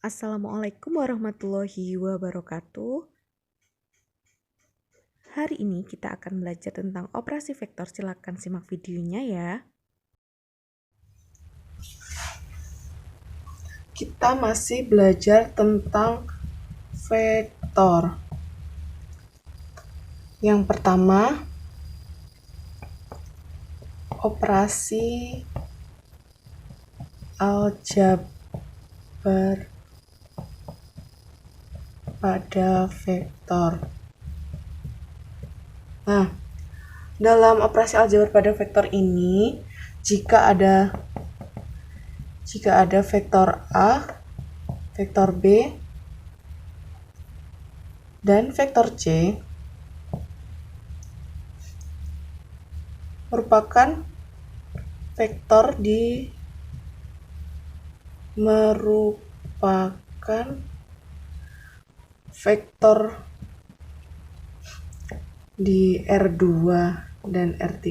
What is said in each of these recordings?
Assalamualaikum warahmatullahi wabarakatuh. Hari ini kita akan belajar tentang operasi vektor. Silakan simak videonya ya. Kita masih belajar tentang vektor. Yang pertama, operasi aljabar pada vektor. Nah, dalam operasi aljabar pada vektor ini, jika ada vektor A, vektor B, dan vektor C merupakan vektor di R2 dan R3.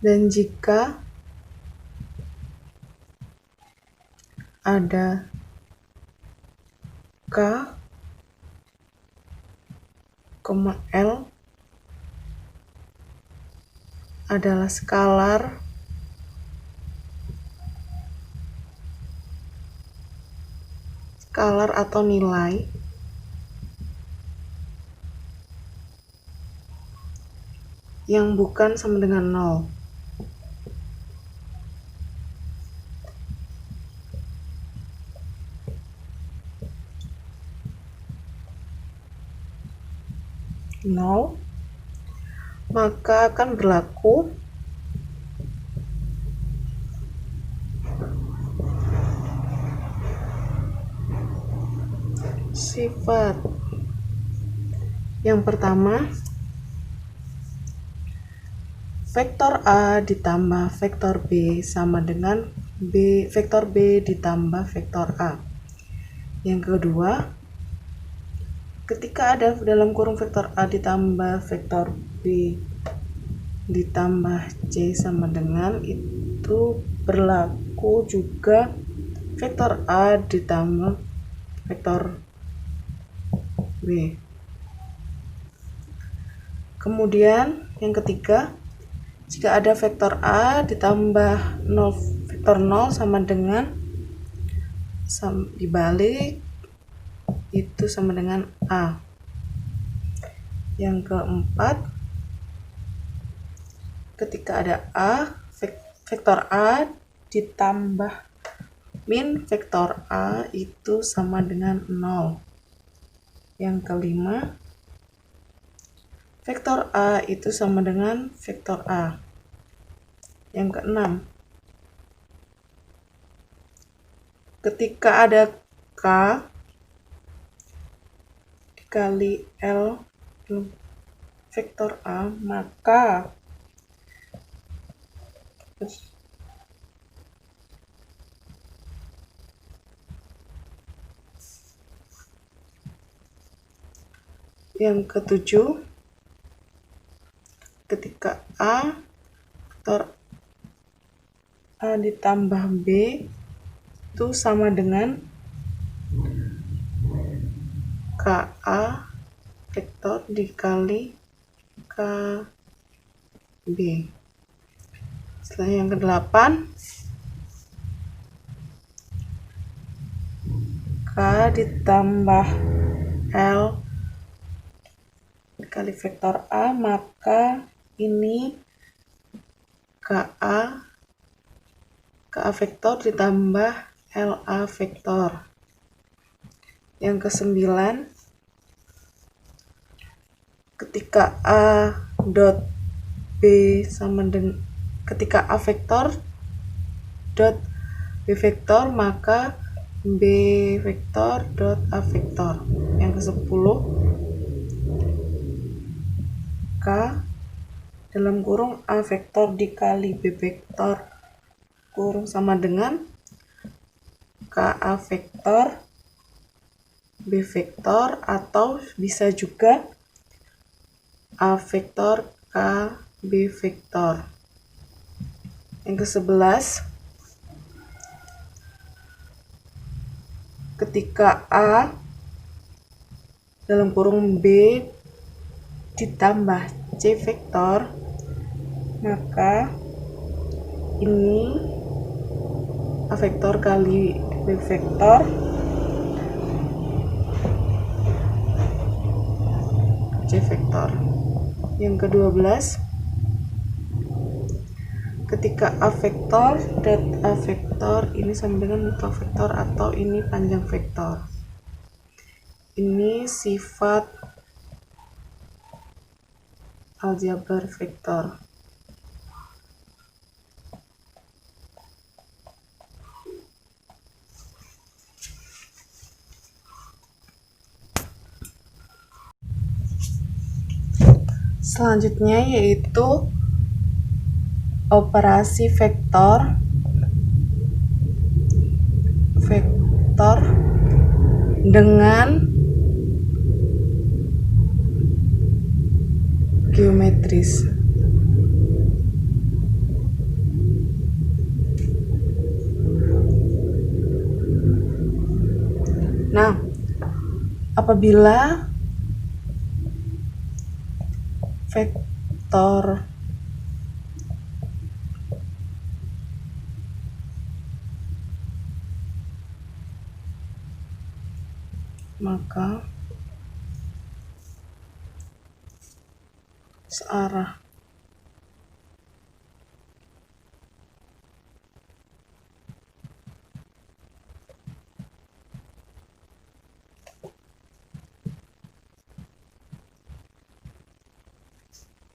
Dan jika ada K, L adalah skalar atau nilai yang bukan sama dengan 0. Maka akan berlaku sifat. Yang pertama, vektor A ditambah vektor B sama dengan vektor B ditambah vektor A. Yang kedua, ketika ada dalam kurung vektor A ditambah vektor B ditambah C sama dengan, itu berlaku juga vektor A ditambah vektor B. Kemudian yang ketiga, jika ada vektor A ditambah vektor 0 sama dengan dibalik itu sama dengan A. Yang keempat, ketika ada vektor A ditambah min vektor A itu sama dengan 0. Yang kelima, vektor A itu sama dengan vektor A. Yang keenam, ketika ada K dikali L vektor A, maka yang ketujuh, ketika vektor A ditambah B itu sama dengan KA vektor dikali KB. Setelah yang ke-8, K ditambah L dikali vektor A, maka ini KA vektor ditambah LA vektor. Yang ke-9, ketika A dot B sama dengan ketika A vektor dot B vektor, maka B vektor dot A vektor. Yang ke-10, K dalam kurung A vektor dikali B vektor kurung sama dengan KA vektor B vektor, atau bisa juga A vektor K B vektor. Yang ke-11, ketika A dalam kurung B ditambah C vektor, maka ini A vektor kali B vektor C vektor. Yang ke-12, ketika A vektor dat A vektor ini sama dengan mutlak vektor atau ini panjang vektor. Ini sifat aljabar vektor. Selanjutnya yaitu operasi vektor dengan geometris. Nah, apabila vektor maka searah.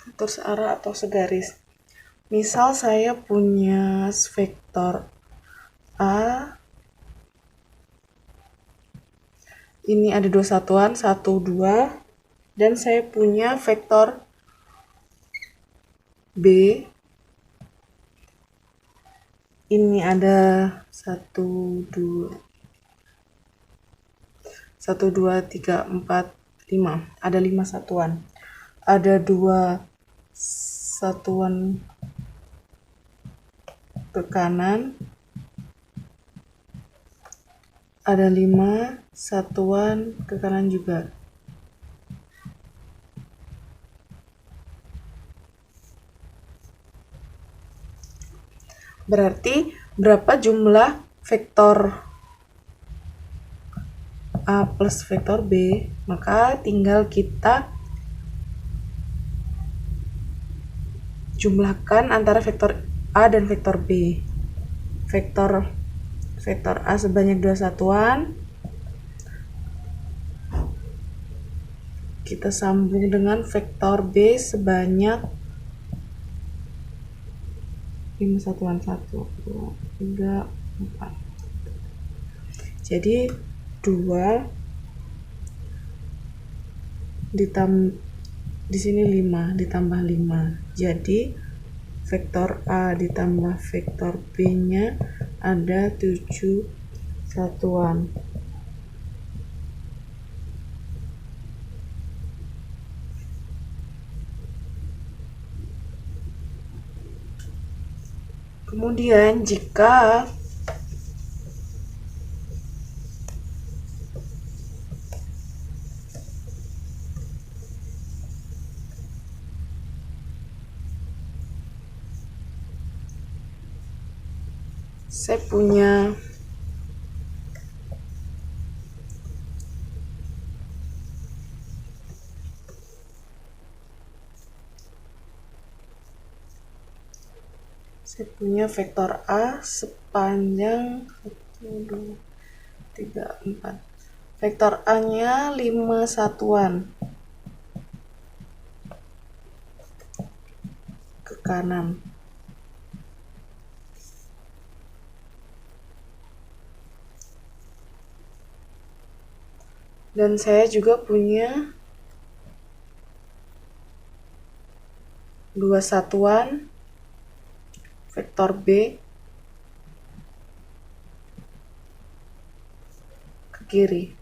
Vektor searah atau segaris. Misal saya punya vektor A, ini ada dua satuan, 1, 2, dan saya punya vektor B, ini ada 1, 2, 3, 4, 5, ada 5 satuan, ada 2 satuan ke kanan, ada 5 satuan ke kanan juga. Berarti berapa jumlah vektor A plus vektor B? Maka tinggal kita jumlahkan antara vektor A dan vektor B. Vektor A sebanyak 2 satuan kita sambung dengan vektor B sebanyak 5 satuan, 1, 2, 3, 4. Jadi 2 di sini 5 ditambah 5. Jadi vektor A ditambah vektor B-nya ada 7 satuan. Kemudian jika saya punya vektor A sepanjang 1, 2, 3, 4. Vektor A-nya 5 satuan ke kanan. Dan saya juga punya 2 satuan vektor B ke kiri.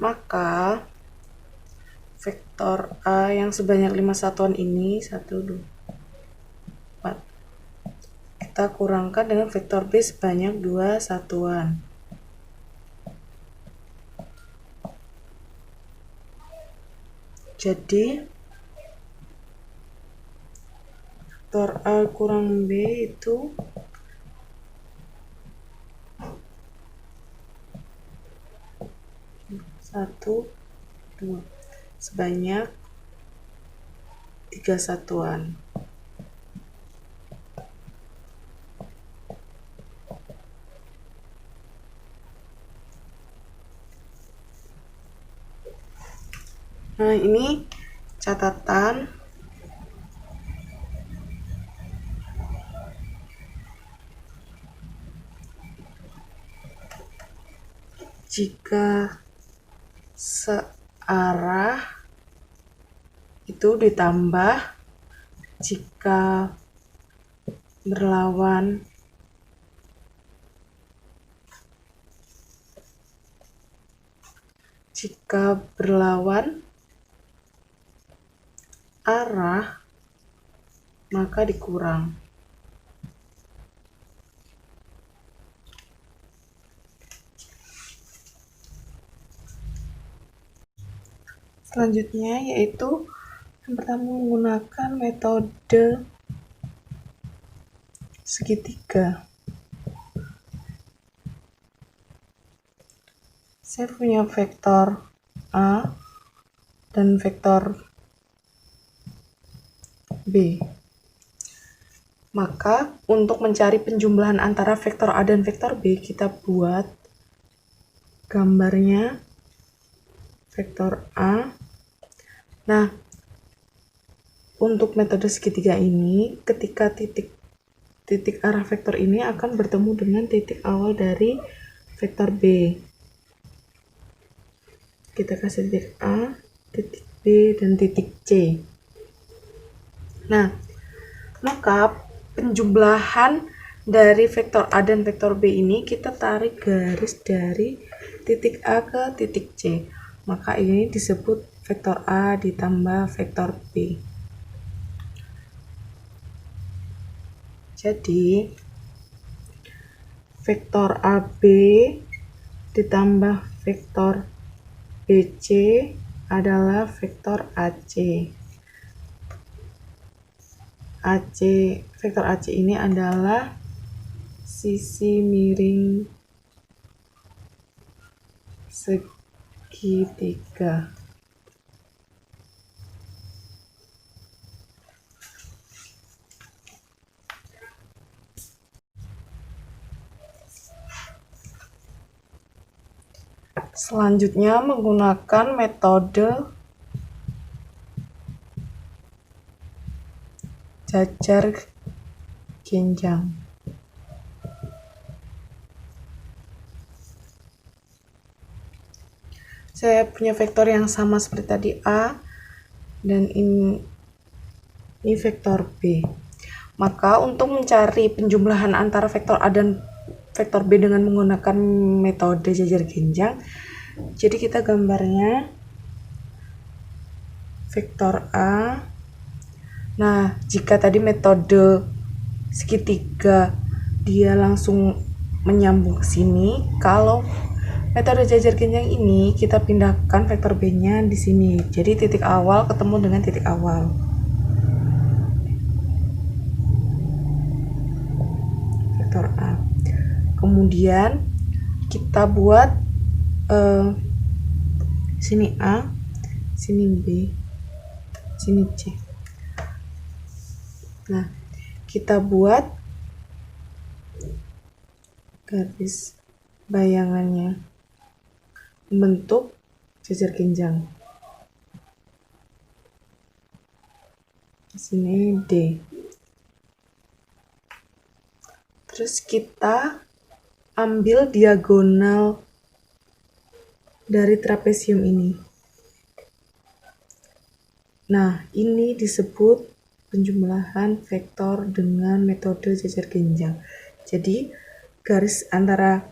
Maka vektor vektor A yang sebanyak 5 satuan ini 1, 2, 4 kita kurangkan dengan vektor B sebanyak 2 satuan. Jadi vektor A kurang B itu satu, dua, sebanyak 3 satuan. Nah, ini catatan jika searah itu ditambah jika berlawan arah maka dikurang. Selanjutnya yaitu yang pertama menggunakan metode segitiga. Saya punya vektor A dan vektor B. Maka untuk mencari penjumlahan antara vektor A dan vektor B, kita buat gambarnya vektor A. Nah, untuk metode segitiga ini, ketika titik arah vektor ini akan bertemu dengan titik awal dari vektor B. Kita kasih titik A, titik B, dan titik C. Nah, maka penjumlahan dari vektor A dan vektor B ini kita tarik garis dari titik A ke titik C. Maka ini disebut vektor A ditambah vektor B. Jadi, vektor AB ditambah vektor BC adalah vektor AC. Vektor AC ini adalah sisi miring segitiga. Selanjutnya menggunakan metode jajar genjang. Saya punya vektor yang sama seperti tadi A dan ini vektor B. Maka untuk mencari penjumlahan antara vektor A dan vektor B dengan menggunakan metode jajar genjang, jadi kita gambarnya vektor A. Nah, jika tadi metode segitiga dia langsung menyambung ke sini, kalau metode jajar genjang ini kita pindahkan vektor B-nya di sini. Jadi titik awal ketemu dengan titik awal. Vektor A. Kemudian kita buat sini A, sini B, sini C. Nah, kita buat garis bayangannya membentuk jajar genjang. Di sini D. Terus kita ambil diagonal dari trapesium ini. Nah, ini disebut penjumlahan vektor dengan metode jajar genjang. Jadi, garis antara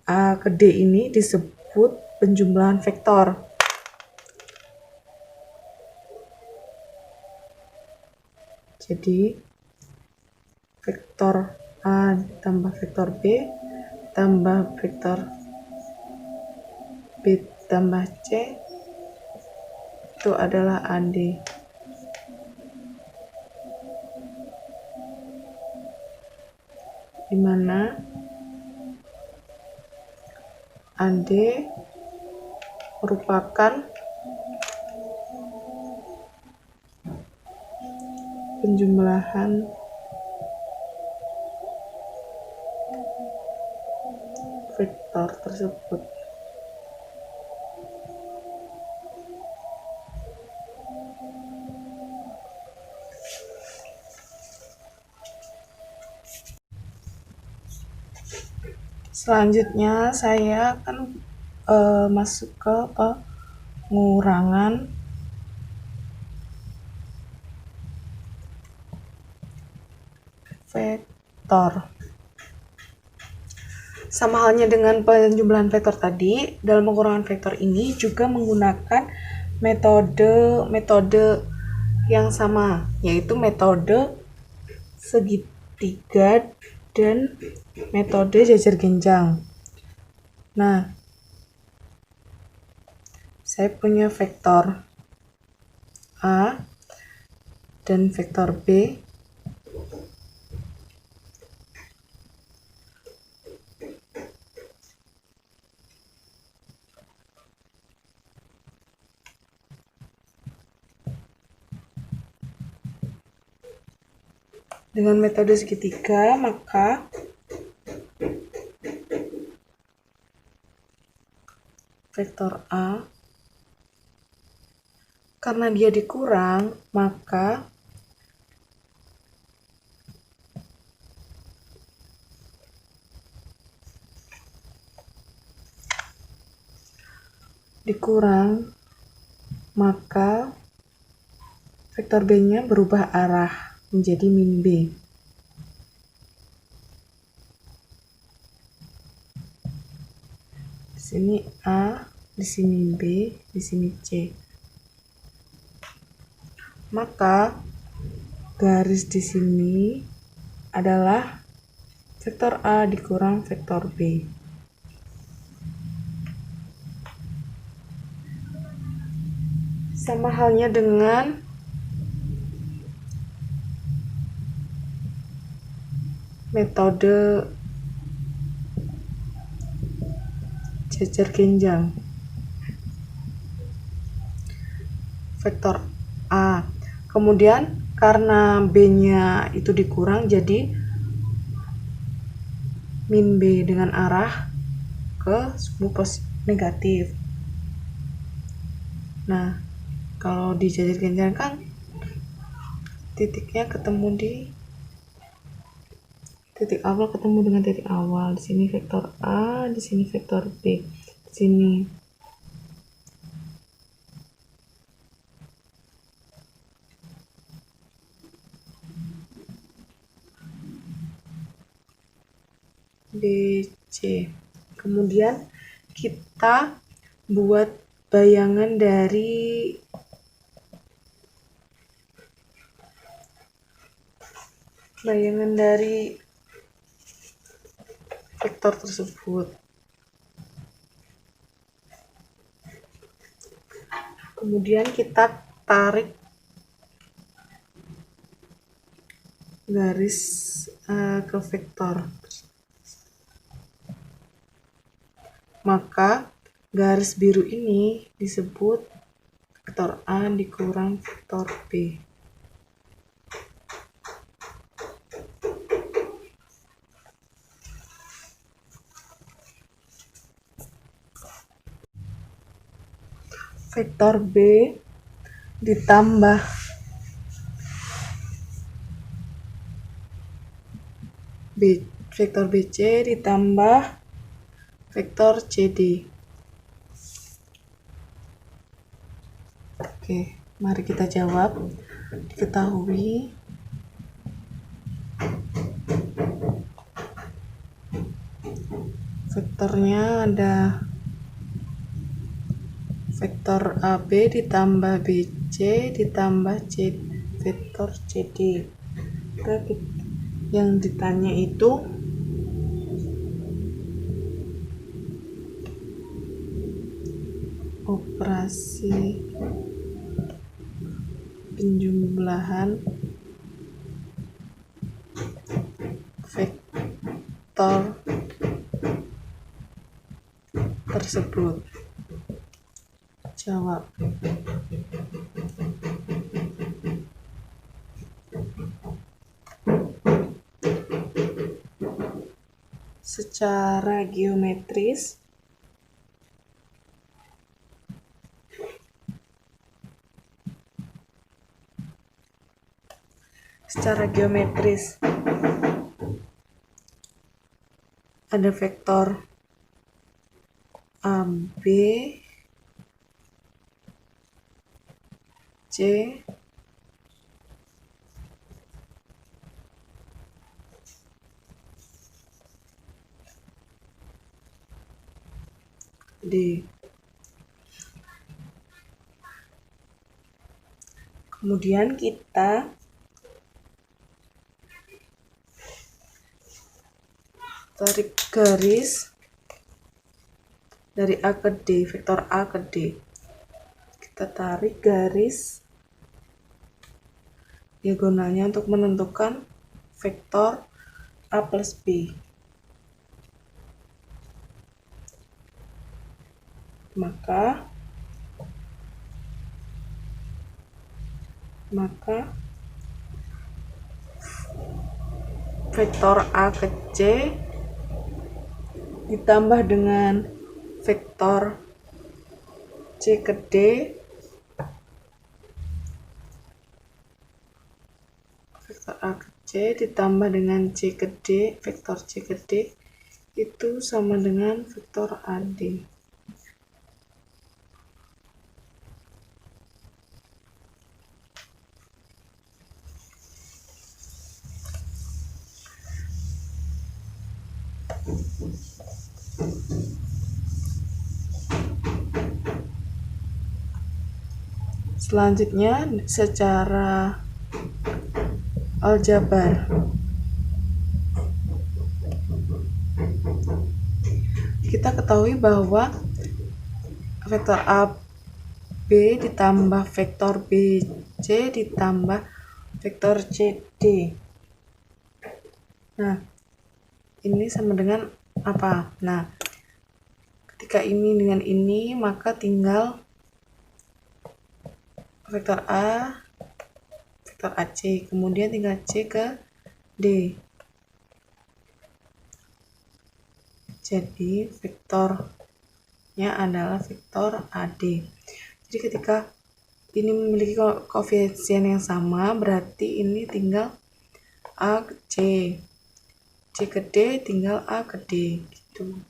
A ke D ini disebut penjumlahan vektor. Jadi vektor A tambah vektor B tambah vektor B tambah C itu adalah AD. Di mana AD merupakan penjumlahan vektor tersebut. Selanjutnya saya akan masuk ke pengurangan vektor. Sama halnya dengan penjumlahan vektor tadi, dalam pengurangan vektor ini juga menggunakan metode yang sama, yaitu metode segitiga dan metode jajar genjang. Nah, saya punya vektor A dan vektor B. Dengan metode segitiga, maka vektor A, karena dia dikurang, maka vektor B-nya berubah arah menjadi min B. Di sini A, di sini B, di sini C. Maka garis di sini adalah vektor A dikurang vektor B. Sama halnya dengan metode jajar genjang. Vektor A. Kemudian karena B-nya itu dikurang, jadi min B dengan arah ke sumbu negatif. Nah, kalau di jajar genjang kan titiknya ketemu di titik awal ketemu dengan titik awal. Di sini vektor A, di sini vektor B. Di sini BC. Kemudian kita buat bayangan dari vektor tersebut. Kemudian kita tarik garis ke vektor. Maka garis biru ini disebut vektor A dikurang vektor B. Vektor B ditambah vektor BC ditambah vektor CD. Oke, mari kita jawab. Diketahui vektornya ada vektor AB ditambah BC ditambah vektor CD. Yang ditanya itu operasi penjumlahan vektor tersebut. Jawab. Secara geometris, ada vektor AB, C, D. Kemudian kita tarik garis dari A ke D, vektor A ke D. Kita tarik garis diagonalnya untuk menentukan vektor A plus B. Maka vektor A ke C ditambah dengan vektor C ke D vektor A ke C ditambah dengan C ke D, vektor C ke D itu sama dengan vektor AD. Selanjutnya secara aljabar. Kita ketahui bahwa vektor AB ditambah vektor BC ditambah vektor CD. Nah, ini sama dengan apa? Nah, ketika ini dengan ini, maka tinggal vektor A, vektor AC, kemudian tinggal C ke D. Jadi vektornya adalah vektor AD. Jadi ketika ini memiliki koefisien yang sama, berarti ini tinggal A ke C, C ke D tinggal A ke D gitu.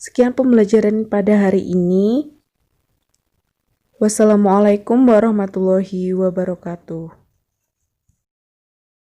Sekian pembelajaran pada hari ini. Wassalamualaikum warahmatullahi wabarakatuh.